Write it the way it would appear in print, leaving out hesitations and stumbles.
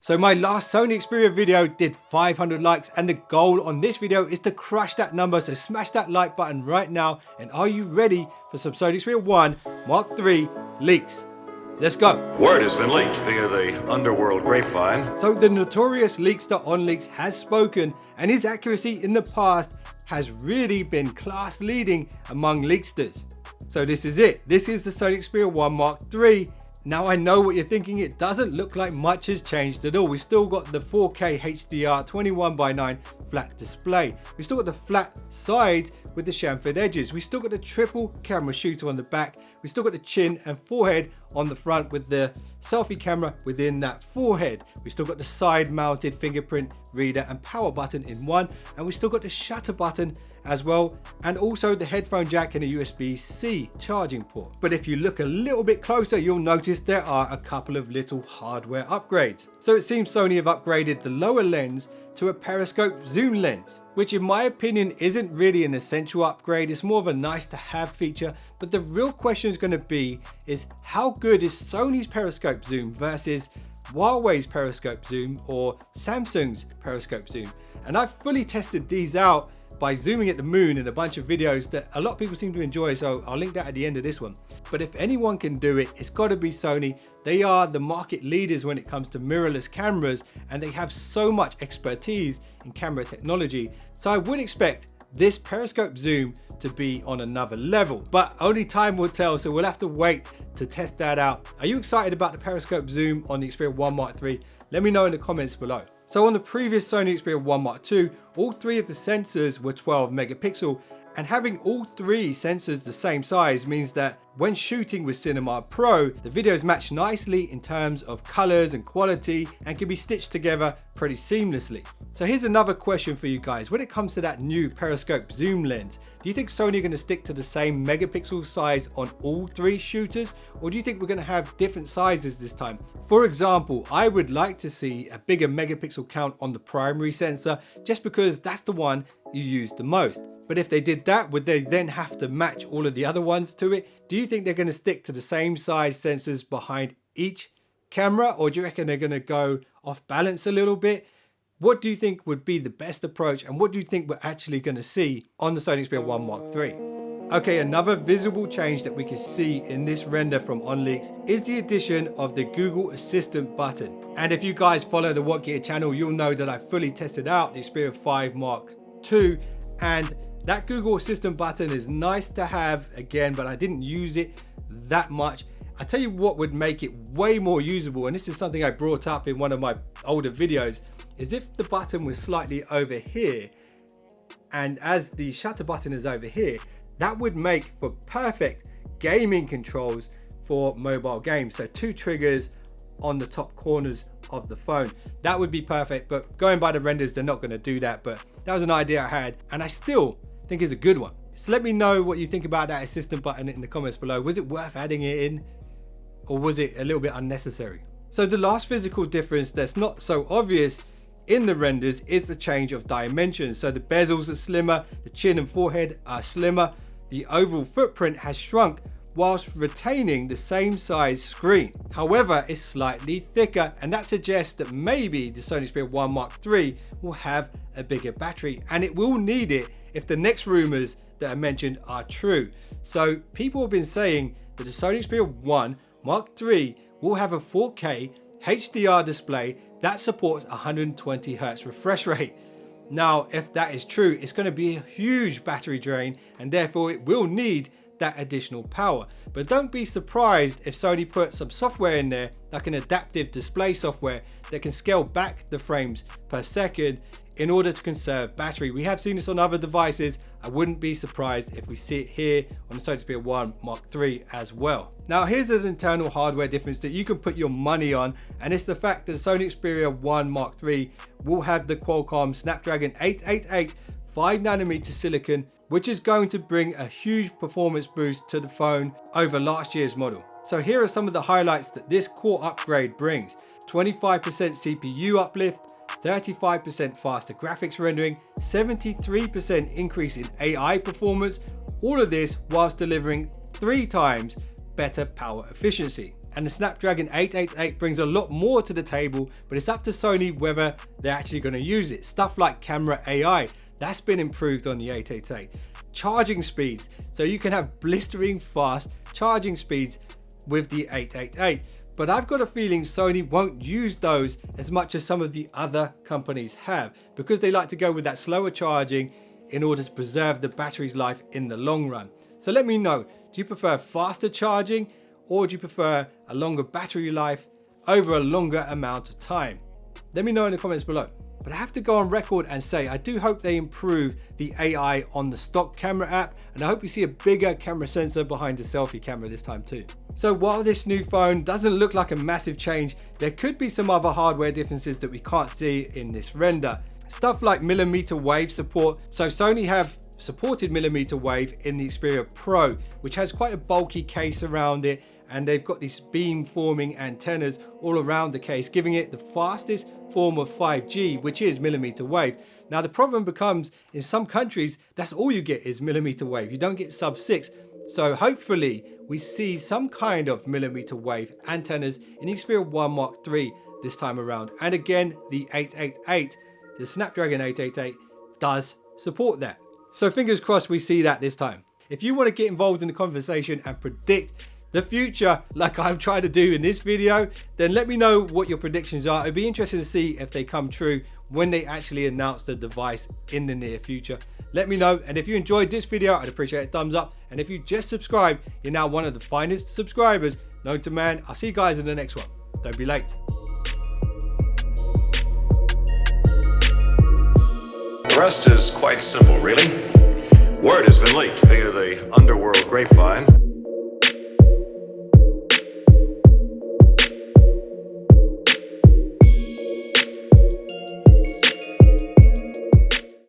So my last Sony Xperia video did 500 likes, and the goal on this video is to crush that number. So smash that like button right now. And are you ready for some Sony Xperia 1 Mark III leaks? Let's go. Word has been leaked via the underworld grapevine. So the notorious leakster on leaks has spoken, and his accuracy in the past has really been class leading among leaksters. So this is it. This is the Sony Xperia 1 Mark III. Now I know what you're thinking, it doesn't look like much has changed at all. We still got the 4K HDR 21:9 flat display. We still got the flat sides with the chamfered edges. We still got the triple camera shooter on the back. We still got the chin and forehead on the front with the selfie camera within that forehead. We still got the side mounted fingerprint reader and power button in one, and we still got the shutter button as well, and also the headphone jack and a USB-C charging port. But if you look a little bit closer, you'll notice there are a couple of little hardware upgrades. So it seems Sony have upgraded the lower lens to a periscope zoom lens, which in my opinion isn't really an essential upgrade. It's more of a nice to have feature, but the real question is going to be is how good is Sony's periscope zoom versus Huawei's periscope zoom or Samsung's periscope zoom. And I've fully tested these out by zooming at the moon in a bunch of videos that a lot of people seem to enjoy, so I'll link that at the end of this one. But if anyone can do it, it's got to be Sony. They are the market leaders when it comes to mirrorless cameras, and they have so much expertise in camera technology. So I would expect this periscope zoom to be on another level, but only time will tell, so we'll have to wait to test that out. Are you excited about the periscope zoom on the Xperia 1 Mark III? Let me know in the comments below. So on the previous Sony Xperia 1 Mark II, all three of the sensors were 12 megapixel, and having all three sensors the same size means that when shooting with Cinema Pro, the videos match nicely in terms of colors and quality and can be stitched together pretty seamlessly. So here's another question for you guys. When it comes to that new periscope zoom lens, do you think Sony are going to stick to the same megapixel size on all three shooters, or do you think we're going to have different sizes this time? For example, I would like to see a bigger megapixel count on the primary sensor just because that's the one you use the most. But if they did that, would they then have to match all of the other ones to it? Do you think they're going to stick to the same size sensors behind each camera, or do you reckon they're going to go off balance a little bit? What do you think would be the best approach, and what do you think we're actually going to see on the Sony Xperia 1 Mark III? Okay, another visible change that we can see in this render from OnLeaks is the addition of the Google Assistant button. And if you guys follow the WhatGear channel, you'll know that I fully tested out the Xperia 5 Mark II, and that Google Assistant button is nice to have again, but I didn't use it that much. I tell you what would make it way more usable, and this is something I brought up in one of my older videos, is if the button was slightly over here, and as the shutter button is over here, that would make for perfect gaming controls for mobile games. So two triggers on the top corners of the phone. That would be perfect, but going by the renders, they're not going to do that. But that was an idea I had, and I still think it's a good one. So let me know what you think about that assistant button in the comments below. Was it worth adding it in, or was it a little bit unnecessary? So the last physical difference that's not so obvious in the renders is the change of dimensions. So the bezels are slimmer, the chin and forehead are slimmer, the overall footprint has shrunk whilst retaining the same size screen. However, it's slightly thicker, and that suggests that maybe the Sony Xperia 1 Mark III will have a bigger battery, and it will need it if the next rumors that I mentioned are true. So people have been saying that the Sony Xperia 1 Mark III will have a 4K HDR display that supports 120 Hz refresh rate. Now, if that is true, it's going to be a huge battery drain, and therefore it will need that additional power. But don't be surprised if Sony put some software in there, like an adaptive display software that can scale back the frames per second in order to conserve battery. We have seen this on other devices. I wouldn't be surprised if we see it here on the Sony Xperia 1 Mark III as well. Now here's an internal hardware difference that you can put your money on, and it's the fact that the Sony Xperia 1 Mark III will have the Qualcomm Snapdragon 888 5nm silicon, which is going to bring a huge performance boost to the phone over last year's model. So here are some of the highlights that this core upgrade brings. 25% CPU uplift, 35% faster graphics rendering, 73% increase in AI performance, all of this whilst delivering 3 times better power efficiency. and the Snapdragon 888 brings a lot more to the table, but it's up to Sony whether they're actually going to use it. Stuff like camera AI, that's been improved on the 888. Charging speeds, so you can have blistering fast charging speeds with the 888. But I've got a feeling Sony won't use those as much as some of the other companies have, because they like to go with that slower charging in order to preserve the battery's life in the long run. So let me know, do you prefer faster charging, or do you prefer a longer battery life over a longer amount of time? Let me know in the comments below. But I have to go on record and say I do hope they improve the AI on the stock camera app, and I hope you see a bigger camera sensor behind the selfie camera this time too. So while this new phone doesn't look like a massive change, there could be some other hardware differences that we can't see in this render. Stuff like millimeter wave support. So Sony have supported millimeter wave in the Xperia Pro, which has quite a bulky case around it, and they've got these beam forming antennas all around the case, giving it the fastest form of 5G, which is millimeter wave. Now the problem becomes, in some countries, that's all you get is millimeter wave. You don't get sub 6. So hopefully we see some kind of millimeter wave antennas in the Xperia 1 Mark III this time around. And again, the 888, the Snapdragon 888 does support that. So fingers crossed we see that this time. If you want to get involved in the conversation and predict the future like I'm trying to do in this video, then let me know what your predictions are. It'd be interesting to see if they come true when they actually announce the device in the near future. Let me know, and if you enjoyed this video, I'd appreciate a thumbs up, and if you just subscribed, you're now one of the finest subscribers known to man. I'll see you guys in the next one. Don't be late. The rest is quite simple, really. Word has been leaked via the underworld grapevine.